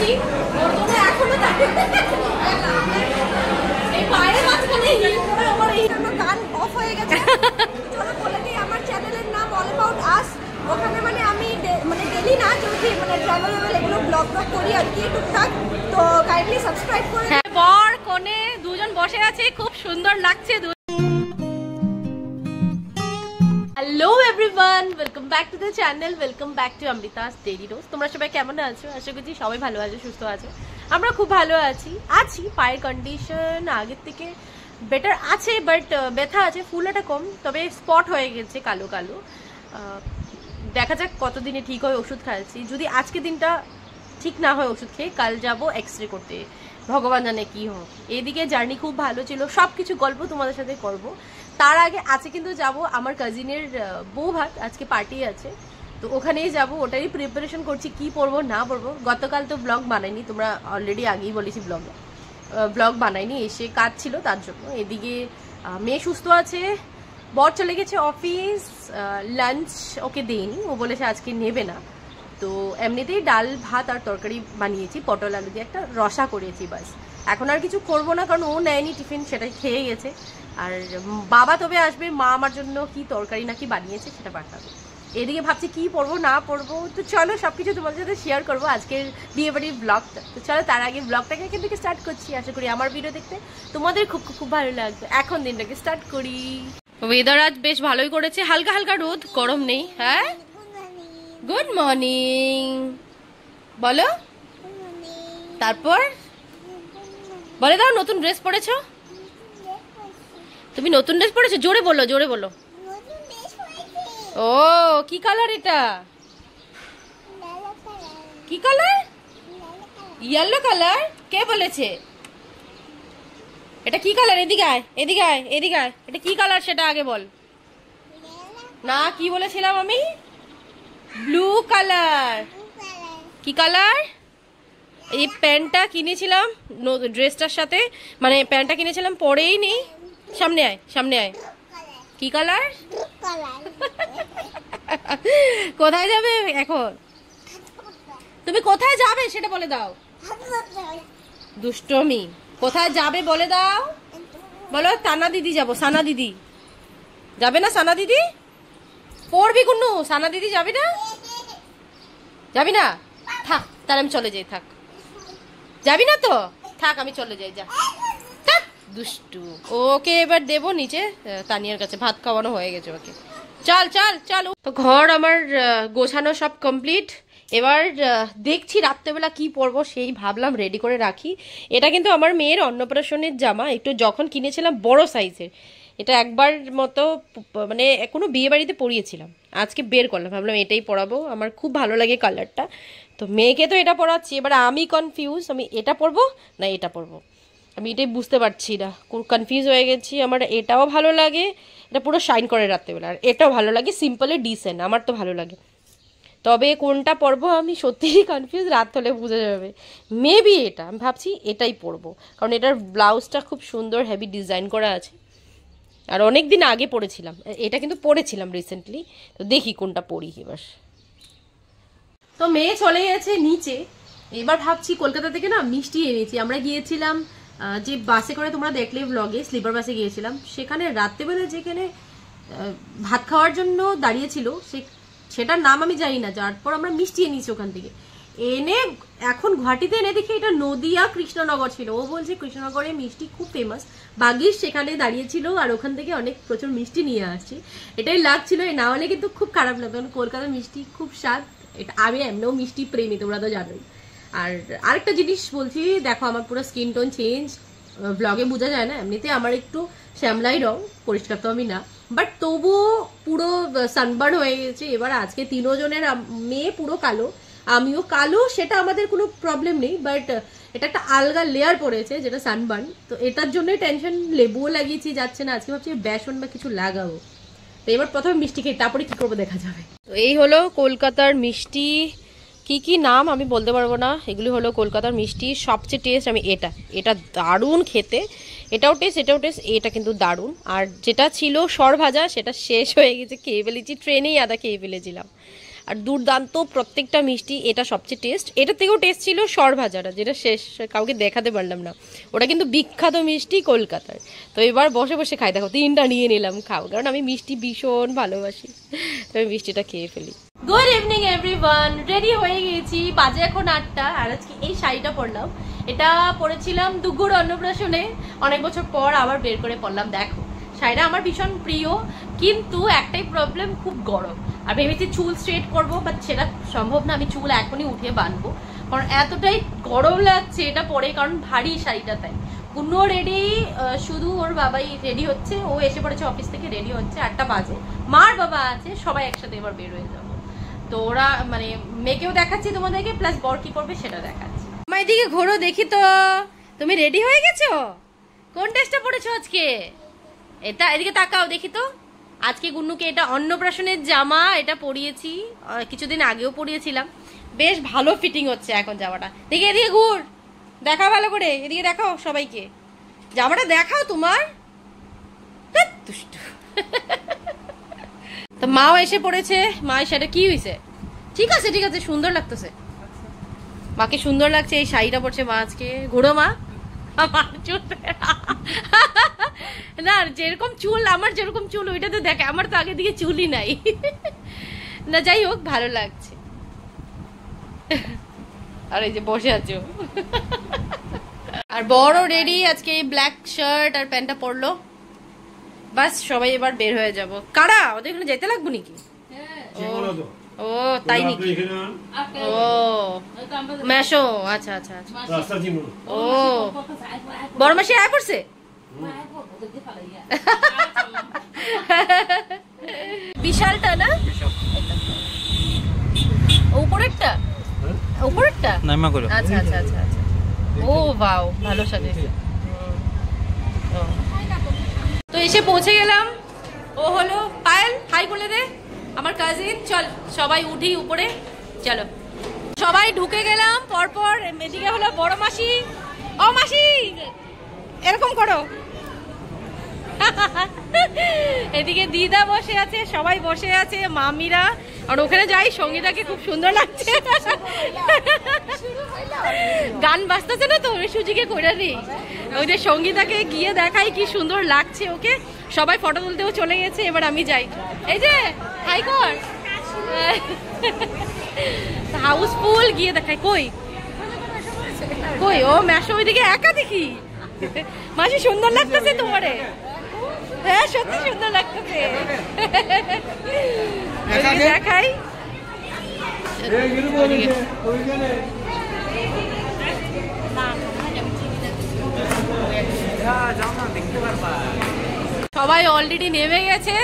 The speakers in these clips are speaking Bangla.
করি ওর জন্য এখনো এই বাইরে মাঝখানে আমার এই গান অফ হয়ে গেছে। চলো বলে দিই আমার চ্যানেলের নাম অল অ্যাবাউট আস। ওখানে মানে আমি মানে ডেলি না যদি মানে ট্রাভেল এগুলো ব্লগ করি আর কি টুকটাক, তো কাইন্ডলি সাবস্ক্রাইব করে। বর কোণে দুজন বসে আছে, খুব সুন্দর লাগছে। Hello everyone, welcome back to the channel, welcome back to Amrita's daily dose. তোমরা সবাই কেমন আছো? আশা করছি সবাই ভালো আছো, সুস্থ আছো। আমরা খুব ভালো আছি। পায়ের কন্ডিশন আগের থেকে বেটার আছে, বাট ব্যথা আছে, ফুলাটা কম, তবে স্পট হয়ে গেছে কালো কালো। দেখা যাক কতদিনে ঠিক হয়, ওষুধ খাচ্ছি। যদি আজকে দিনটা ঠিক না হয় ওষুধ খেয়ে, কাল যাবো এক্স রে করতে, ভগবান জানে কি হোক। এদিকে জার্নি খুব ভালো ছিল, সব কিছু গল্প তোমাদের সাথে করব। তার আগে আজকে কিন্তু যাব আমার কাজিনের বউ ভাত, আজকে পার্টি আছে, তো ওখানেই যাব। ওটারই প্রিপারেশন করছি, কি পরবো না পরবো। গতকাল তো ব্লগ বানাইনি, তোমরা অলরেডি আগেই বলেছি ব্লগ বানাইনি, এসে কাজ ছিল তার জন্য। এদিকে মেয়ে সুস্থ আছে, বর চলে গেছে অফিস, লাঞ্চ ওকে দেয়নি, ও বলেছে আজকে নেবে না। তো এমনিতেই ডাল ভাত আর তরকারি বানিয়েছি, পটল আলু দিয়ে একটা রসা করেছি, বাস। এখন আর কিছু করবো না, কারণ ও নেয়নি টিফিন, সেটাই খেয়ে গেছে। আর বাবা তবে আসবে, মা আমার জন্য কি তরকারি নাকি বানিয়েছে সেটা পাঠাবে। এদিকে ভাবছি কি পরবো না পরবো, তো চলো সবকিছু তোমাদের সাথে শেয়ার করবো আজকের বিয়ে বাড়ির ব্লগটা। তো চলো তার আগে ব্লগটাকে এখান থেকে স্টার্ট করছি। আশা করি আমার ভিডিও দেখতে তোমাদের খুব খুব ভালো লাগবে। এখন দিনটাকে স্টার্ট করি। ওয়েদার আজ বেশ ভালোই করেছে, হালকা হালকা রোদ, গরম নেই। হ্যাঁ, গুড মর্নিং বলো। তারপর বলে দাও, নতুন ড্রেস পরেছো? তুমি নতুন ড্রেস পরেছো? জোরে বলো, জোরে বলো। ও, কি কালার এটা? কি কালার? Yellow colour? কে বলেছে এটা কি কালার? এদিকে আয়, এদিকে আয়, এদিকে আয়। এটা কি কালার সেটা আগে বল না। কি বলেছিলাম আমি? Blue colour. কি কালার? এই প্যান্টটা কিনেছিলাম ড্রেসটার সাথে, মানে প্যান্টটা কিনেছিলাম, পরেই নেই। সামনে আয়, সামনে আয়। কি কালার? কোথায় যাবে এখন? তুমি কোথায় যাবে সেটা বলে দাও। দুষ্টমি। কোথায় যাবে বলে দাও। বলো সানা দিদি যাবো। সানা দিদি যাবে না? সানা দিদি পড়বি কুন্নু, সানা দিদি যাবি না? যাবি না? থাক, তাহলে আমি চলে যাই। থাক, যাবি না তো? থাক, আমি চলে যাই। যা, থাক দুষ্টু। ওকে এবার দেবো নিচে তানিয়ার কাছে, ভাত খাওয়ানো হয়ে গেছে ওকে। চল চল চল। তো ঘর আমার গোছানো সব কমপ্লিট। এবার দেখছি রাত্রেবেলা কি পরবো, সেই ভাবলাম রেডি করে রাখি। এটা কিন্তু আমার মেয়ের অন্নপ্রাশনের জামা, একটু যখন কিনেছিলাম বড় সাইজের। এটা একবার মতো মানে কোনো বিয়ে বাড়িতে পরিয়েছিলাম, আজকে বের করলাম, ভাবলাম এটাই পরাবো। আমার খুব ভালো লাগে কালারটা, তো মেয়েকে তো এটা পরাচ্ছি। এবার আমি কনফিউজ, আমি এটা পরবো না এটা পরবো, আমি এটাই বুঝতে পারছি না, কনফিউজ হয়ে গেছি। আমার এটাও ভালো লাগে, এটা পুরো শাইন করে রাত্রেবেলা, আর এটাও ভালো লাগে, সিম্পলে ডিসেন্ট, আমার তো ভালো লাগে। তবে কোনটা পরবো আমি সত্যিই কনফিউজ, রাত হলে বোঝা যাবে। মেবি এটা আমি ভাবছি এটাই পরবো, কারণ এটার ব্লাউজটা খুব সুন্দর, হেভি ডিজাইন করা আছে। আর অনেক দিন আগে পরেছিলাম এটা, কিন্তু পরেছিলাম রিসেন্টলি, তো দেখি কোনটা পরি এবার। তো মেয়ে চলে গেছে নিচে। এবার ভাবছি কলকাতা থেকে না মিষ্টি এনেছি, আমরা গিয়েছিলাম যে বাসে করে তোমরা দেখলে ব্লগে, স্লিপার বাসে গিয়েছিলাম। সেখানে রাত্রেবেলা যেখানে ভাত খাওয়ার জন্য দাঁড়িয়েছিল, সেটার নাম আমি জানি না, যার পর আমরা মিষ্টি এনেছি ওখান থেকে এনে। এখন গুয়াহাটিতে এনে দেখি এটা নদিয়া কৃষ্ণনগর ছিল। ও বলছে কৃষ্ণনগরে মিষ্টি খুব ফেমাস, বাগিস সেখানে দাঁড়িয়েছিল, আর ওখান থেকে অনেক প্রচুর মিষ্টি নিয়ে আসছি। এটাই লাগছিল, না হলে কিন্তু খুব খারাপ লাগতো, কারণ কলকাতার মিষ্টি খুব স্বাদ। এটা আমি এমনিও মিষ্টি প্রেমী, তোমরা তো জানোই। আর আরেকটা জিনিস বলছি, দেখো আমার পুরো স্কিন টোন চেঞ্জ, ব্লগে বোঝা যায় না। এমনিতে আমার একটু শ্যামলাই রং, পরিষ্কার তো আমি না, বাট তবুও পুরো সানবার্ন হয়ে গেছে। এবার আজকে তিনজনের, মেয়ে পুরো কালো, আমিও কালো, সেটা আমাদের কোনো প্রবলেম নেই, বাট এটা একটা আলগা লেয়ার পড়েছে যেটা সানবার্ন। তো এটার জন্যই টেনশন, লেবুও লাগিয়েছি, যাচ্ছে না। আজকে ভাবছি বেসন বা কিছু লাগাবো। তো এবার প্রথমে মিষ্টি খেয়ে তারপরে কি করবো দেখা যাবে। তো এই হলো কলকাতার মিষ্টি, কি কি নাম আমি বলতে পারবো না। এগুলি হলো কলকাতার মিষ্টি, সবচেয়ে টেস্ট আমি এটা দারুণ খেতে, এটাও টেস্ট, এটাও টেস্ট, এটা কিন্তু দারুণ। আর যেটা ছিল সর ভাজা, সেটা শেষ হয়ে গেছে, খেয়ে ফেলেছি, ট্রেনেই আদা খেয়ে ফেলেছিলাম। আর দুর্দান্ত প্রত্যেকটা মিষ্টি। এটা সবচেয়ে টেস্ট, এটার থেকেও টেস্ট ছিল সর ভাজাটা, যেটা শেষ কাউকে দেখাতে পারলাম না। ওটা কিন্তু বিখ্যাত মিষ্টি কলকাতার। তো এবার বসে বসে খাই, দেখো 3টা নিয়ে নিলাম খাও, কারণ আমি মিষ্টি ভীষণ ভালোবাসি। তো আমি মিষ্টিটা খেয়ে ফেলি। গুড ইভিনিং এভরিওয়ান, রেডি হয়ে গেছি, বাজে এখন 8টা। আর আজকে এই শাড়িটা পরলাম, এটা পরেছিলাম দুগুর অন্নপ্রাশনে, অনেক বছর পর আবার বের করে পরলাম। দেখো শাড়িটা আমার ভীষণ প্রিয়, কিন্তু একটাই প্রবলেম, খুব গরম। আর ভেবেছি চুল স্ট্রেট করবো, বাট সেটা সম্ভব না, আমি চুল এখনই উঠিয়ে বাঁধবো, কারণ এতটাই গরম লাগছে এটা পরে, কারণ ভারী শাড়িটা। তাই পুনঃ রেডি, শুধু ওর বাবাই রেডি হচ্ছে, ও এসে পড়েছে অফিস থেকে, রেডি হচ্ছে, 8টা বাজে। মার বাবা আছে, সবাই একসাথে এবার বের হয়ে যাবো। তো ওরা মানে মেয়েকেও দেখাচ্ছি তোমাদেরকে, প্লাস বর কি করবে সেটা দেখাচ্ছি। আমার এদিকে ঘোরো দেখি তো, তুমি রেডি হয়ে গেছো? কোন ড্রেসটা পরেছো আজকে? এটা এদিকে তাকাও দেখি তো। আজকে গুন্নুকে এটা অন্নপ্রাশনের জামা, এটা পরিয়েছি, কিছুদিন আগেও পরিয়েছিলাম, বেশ ভালো ফিটিং হচ্ছে এখন জামাটা। দেখি এদিকে ঘুর, দেখাও ভালো করে, এদিকে দেখাও সবাইকে, জামাটা দেখাও তোমার। দুষ্টু। তো মাও এসে পড়েছে, মা সেটা কি হয়েছে? ঠিক আছে ঠিক আছে, সুন্দর লাগতেছে, মাকে সুন্দর লাগছে। এই শাড়িটা পরছে মা আজকে। ঘুরো মা, আমার চুল না, যেরকম চুল আমার, যেরকম চুল ওইটা তো দেখে, আমার তো আগে দিকে চুলই নাই। না যাই হোক, ভালো লাগছে। আর এই যে বসে আছো। আর বড় রেডি, আজকে এই ব্ল্যাক শার্ট আর প্যান্টটা পরলো, বাস সবাই এবার বের হয়ে যাব। কারা ওদের এখানে যেতে লাগবো নাকি? ও তাই নাকি? ও মেশো, আচ্ছা আচ্ছা আচ্ছা। ও বড় মাসি আয় পড়ছে। বিশালটা না, উপরেরটা, উপরেরটা আচ্ছা আচ্ছা আচ্ছা আচ্ছা। ও বাও, ভালো সাজেছে। তো এসে পৌঁছে গেলাম। ও হলো পায়েল, হাই বলে দে, আমার কাজিন। চল সবাই উঠি উপরে, চলো সবাই ঢুকে গেলাম পরপর। এদিকে হলো বড় মাসি, ও মাসি এরকম করো। এদিকে দিদা বসে আছে, সবাই বসে আছে, মামিরা। আর ওখানে যাই, সঙ্গীতাকে খুব সুন্দর লাগছে, গান বাজতেছে না তো, সুজিকে কইরা দিই। ওই যে সঙ্গীতাকে গিয়ে দেখাই কি সুন্দর লাগছে ওকে। সবাই ফটো তুলতেও চলে গেছে, এবার আমি যাই। এই যে হাই কর, হাউসফুল, গিয়ে দেখাই। কই কই ও মেশো, ওইদিকে একা দেখি। মাসি সুন্দর লাগতেছে তোমারে, হ্যাঁ সত্যি সুন্দর লাগতেছে। দেখাই সবাই অলরেডি নেমে গেছে,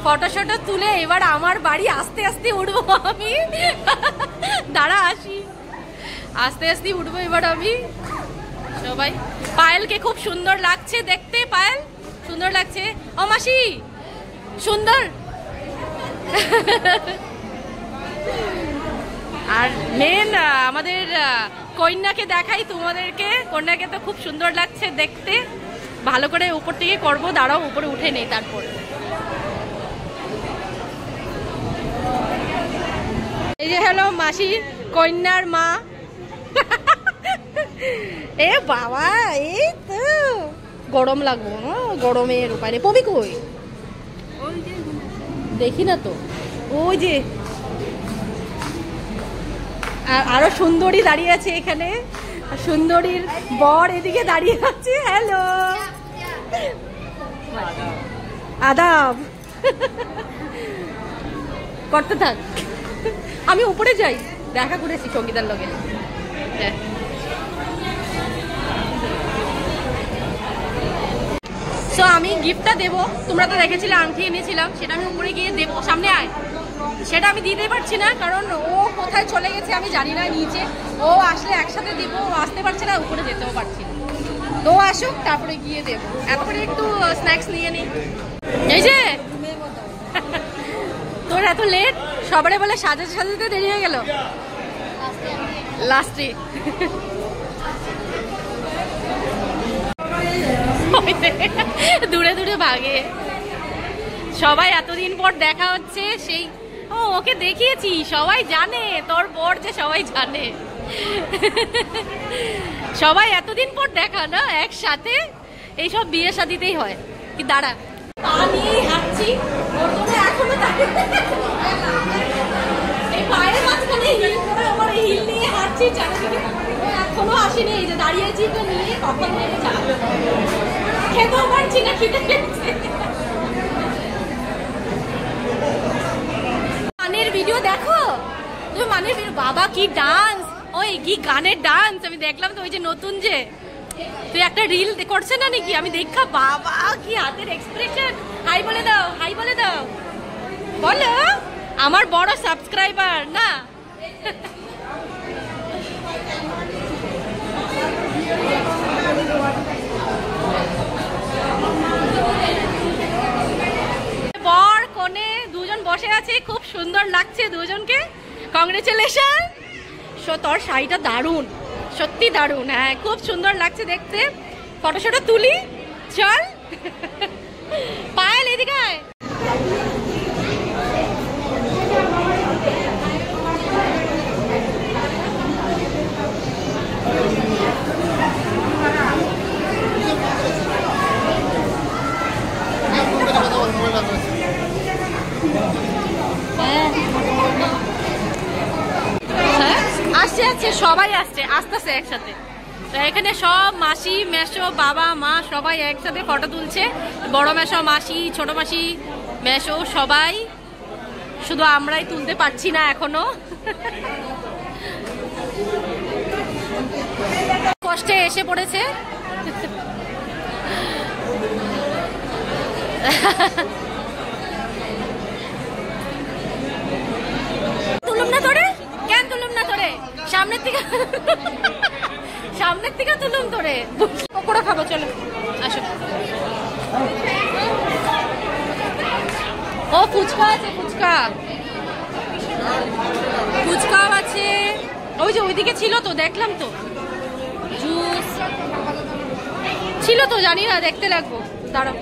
ফটো শটো তুলে এবার আমার বাড়ি আস্তে আস্তে উঠবো আমি। দাঁড়া আসি, আস্তে আস্তে উঠবো এবার আমি। সবাই, পায়েলকে খুব সুন্দর লাগছে দেখতে, পায়েল সুন্দর লাগছে। ও মাসি সুন্দর। আর মেন আমাদের কন্যাকে দেখাই তোমাদেরকে, কন্যাকে তো খুব সুন্দর লাগছে দেখতে। ভালো করে উপর থেকে করবো, দাঁড়াও উপরে উঠে নেই তারপর। এই যে হলো মাসি, কন্যার মা। এ বাবা, এই তো গরম লাগবো, গরমের উপায় নেই। পবি কই দেখি না তো, ওই যে আরো সুন্দরী দাঁড়িয়ে আছে এখানে, সুন্দরীর বর এদিকে দাঁড়িয়ে আছে। হ্যালো, আদাব, করতে থাক, আমি উপরে যাই, দেখা করেছি সঙ্গীতার লগে। তো আমি গিফটটা দেবো, তোমরা তো দেখেছিলে আংটি এনেছিলাম, সেটা আমি উপরে গিয়ে দেবো। সামনে আয়, সেটা আমি দিতে পারছি না, কারণ ও কোথায় চলে গেছে আমি জানি না নিচে। ও আসলে একসাথে দেবো, ও আসতে পারছে না, উপরে যেতেও পারছি না। তো আসুক তারপরে গিয়ে দেবো, এতক্ষণে একটু স্ন্যাক্স নিয়ে নিই। এই যে তোর এত লেট, সবারে বলে সাজাতে সাজাতে দেরি হয়ে গেল লাস্টে। দূরে দূরে ভাগে সবাই, এতদিন পর দেখা হচ্ছে, সেই ও ওকে দেখিয়েছি, সবাই জানে তোর বর যে সবাই জানে। সবাই এতদিন পর দেখা না একসাথে, এইসব বিয়ে শাদিতেই হয়। কি দাঁড়া পা নিয়েই হাঁটছি, ওর জন্য এখনো এই পায়ের মাঝখানে হিল করে আমার হিল নিয়ে হাঁটছি চারিদিকে, এখনো আসেনি। এই যে দাঁড়িয়েছি তো নিয়ে কখন নিয়ে যাবে, খেতেও পারছি না, খিদে পেয়েছে। মানের ভিডিও দেখো তুমি, মানের ভিডিও, বাবা কি ডান্স, ওই কি গানের ডান্স আমি দেখলাম তো, ওই যে নতুন যে তুই একটা রিল করছে না নাকি, আমি দেখা বাবা কি হাতের এক্সপ্রেশন। হাই বলে দাও, হাই বলে দাও, বলো আমার বড় সাবস্ক্রাইবার না। বর কোণে দুজন বসে আছে, খুব সুন্দর লাগছে দুজনকে, কংগ্রেচুলেশন। তোর শাড়িটা দারুণ, সত্যি দারুণ, হ্যাঁ খুব সুন্দর লাগছে দেখতে। ফটোশটো তুলি চল। পায়েল এদিকে আয়। আসছে আসছে সবাই আসছে, আসতেছে একসাথে। তো এখানে সব মাসি মেশো বাবা মা সবাই একসাথে ফটো তুলছে, বড় মেশো মাসি ছোট মাসি মেশো সবাই, শুধু আমরাই তুলতে পারছি না এখনো। কষ্টে এসে পড়েছে। তুলুম না তোরে, কেন তুলুম না তোরে, সামনের থেকে সামনের থেকে তুলুম তোরে। পকোড়া খাবো চলো, আসো। ও ফুচকা আছে, ফুচকা ফুচকাও আছে, ওই যে ওইদিকে ছিল তো, দেখলাম তো, জুস ছিল তো, জানি না দেখতে লাগবো, দাঁড়াও।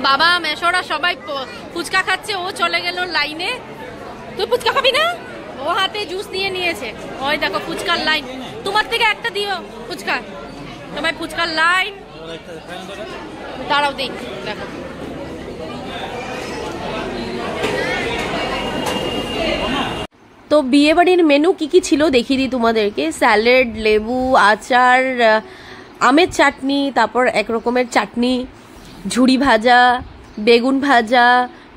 বাবা মেশোরা সবাই ফুচকা খাচ্ছে, ও চলে গেল লাইনে। তুই ফুচকা খাবি না? ও হাতে জুস নিয়ে নিয়েছে, ওই দেখো ফুচকার লাইন। তোমার থেকে একটা দিও ফুচকা, তোমার ফুচকার লাইন। দাঁড়াও দেখ, দেখো তো বিয়ে বাড়ির মেনু কি কি ছিল দেখিয়ে দিই তোমাদেরকে। স্যালাড, লেবু, আচার, আমের চাটনি, তারপর এক রকমের চাটনি, ঝুড়ি ভাজা, বেগুন ভাজা,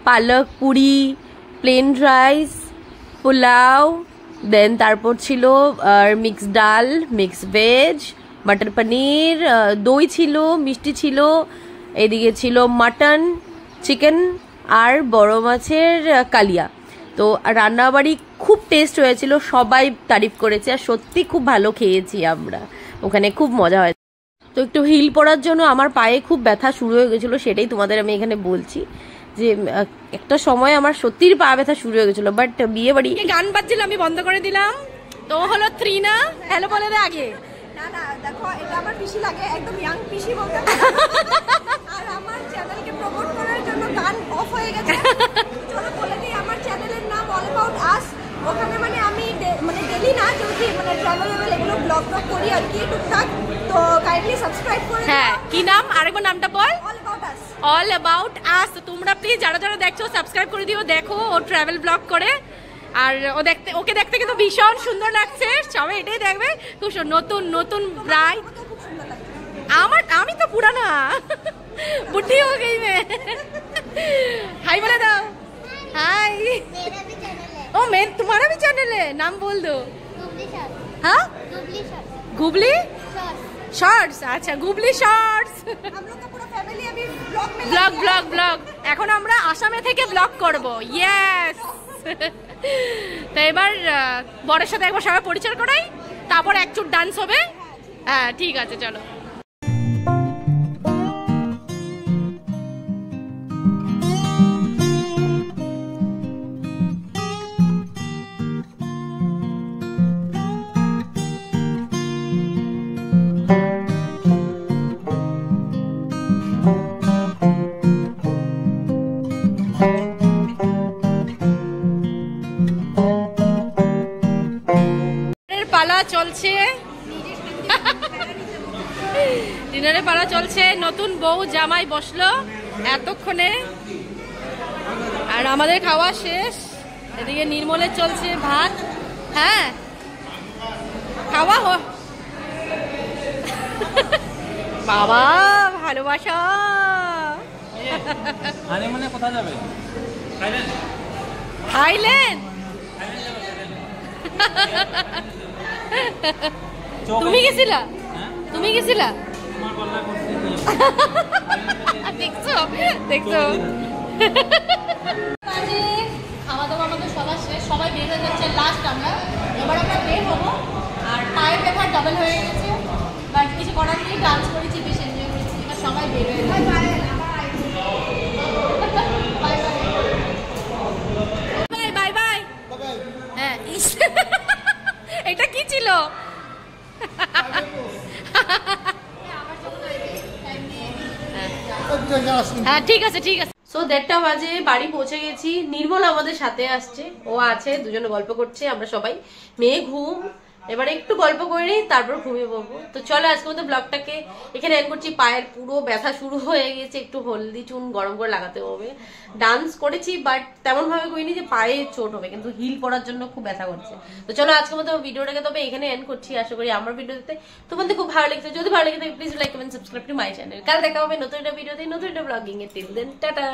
পালক পুরি, প্লেন রাইস, পোলাও, দেন তারপর ছিল মিক্স ডাল, মিক্স ভেজ, মটর পনির, দই ছিল, মিষ্টি ছিল, এদিকে ছিল মাটন, চিকেন আর বড় মাছের কালিয়া। তো রান্নাবাড়ি খুব টেস্ট হয়েছিল, সবাই তারিফ করেছে, আর সত্যি খুব ভালো খেয়েছি আমরা, ওখানে খুব মজা হয়েছে। তো একটু হিল পড়ার জন্য আমার পায়ে খুব ব্যথা শুরু হয়ে গেছিলো, সেটাই তোমাদের আমি এখানে বলছি যে একটা সময় আমার সত্যিই পা ব্যথা শুরু হয়ে গেছিলো। বাট বিয়ে বাড়ি গান বাজছিল, আমি বন্ধ করে দিলাম। তো হলো ত্রিনা, হ্যালো বলে দে আগে। না না দেখো, এটা আমার পিসি লাগে, একদম ইয়াং পিসি বলতে। আর আমার চ্যানেলকে প্রমোট করার জন্য গান অফ হয়ে গেছে। চলো বলে দিই, আমার চ্যানেলের নাম অল অ্যাবাউট আস। ওখানে মানে আমি মানে ডেইলি না, যদি মানে ট্রাভেল এগুলো ব্লগ করি আর কি টুকটাক, তো কাইন্ডলি সাবস্ক্রাইব করে। হ্যাঁ কি নাম, আরেকবার নামটা বল। All about us, all about us. তোমরা প্লিজ যারা যারা দেখছো সাবস্ক্রাইব করে দিও, দেখো ও ট্রাভেল ব্লগ করে, আর ওকে দেখতে কিন্তু ভীষণ সুন্দর লাগছে, সবাই এটাই দেখবে, খুব নতুন নতুন ব্রাইড। আমি তো পুরানা বুদ্ধি হয়ে গই মে। हाय बोले दो, हाय। ओ मैं तुम्हारा भी चैनल है, नाम बोल दो। हाँ गुबली शॉर्ट्स, अच्छा गुबली शॉर्ट्स। ব্লগ ব্লগ ব্লগ এখন আমরা আসামে থেকে ব্লগ করব, ইয়েস। তো এবার বরের সাথে একবার সবাই পরিচয় করাই, তারপর একচুট ডান্স হবে। হ্যাঁ ঠিক আছে চলো। পালা চলছে, ডিনারের পালা চলছে। নতুন বউ জামাই বসলো এতক্ষণে, আর আমাদের খাওয়া শেষ। এদিকে নির্মলের চলছে ভাত। হ্যাঁ, খাওয়া বাবা ভালোবাসা। হানিমুনে কোথায় যাবে? থাইল্যান্ড। তুমি গেছিলা? তুমি গেছিলা? দেখছো দেখছো। খাওয়া দাওয়া আমাদের সবার শেষ, সবাই বের হয়ে যাচ্ছে লাস্ট আমরা। এবার আমরা বের হবো, আর পায়ের ব্যথা ডাবল হয়ে গেছে, বাট কিছু করার নেই। ডান্স করেছি, বেশ এনজয় করেছি। এবার সবাই বের হয়ে যাচ্ছে। Bye bye bye. হ্যাঁ, এটা কি ছিল? হ্যাঁ ঠিক আছে ঠিক আছে। সো 1:30 বাজে বাড়ি পৌঁছে গেছি। নির্মল আমাদের সাথে আসছে, ও আছে, দুজনে গল্প করছে। আমরা সবাই মেয়ে ঘুম, এবারে একটু গল্প করে নিই, তারপর ঘুমিয়ে পড়বো। তো চলো আজকে মতো ব্লগটাকে এখানে এন্ড করছি। পায়ের পুরো ব্যথা শুরু হয়ে গেছে, একটু হলদি চুন গরম করে লাগাতে হবে। ডান্স করেছি বাট তেমন ভাবে করিনি যে পায়ে চোট হবে, কিন্তু হিল পরার জন্য খুব ব্যথা করছে। তো চলো আজকে মতো ভিডিওটাকে তবে এখানে এন্ড করছি। আশা করি আমার ভিডিওতে তোমাদের খুব ভালো লেগেছে। যদি ভালো লেগে থাকে please like comment subscribe to my channel. কাল দেখা হবে নতুন একটা ভিডিওতে, নতুন একটা ব্লগিং এ। Till then tata.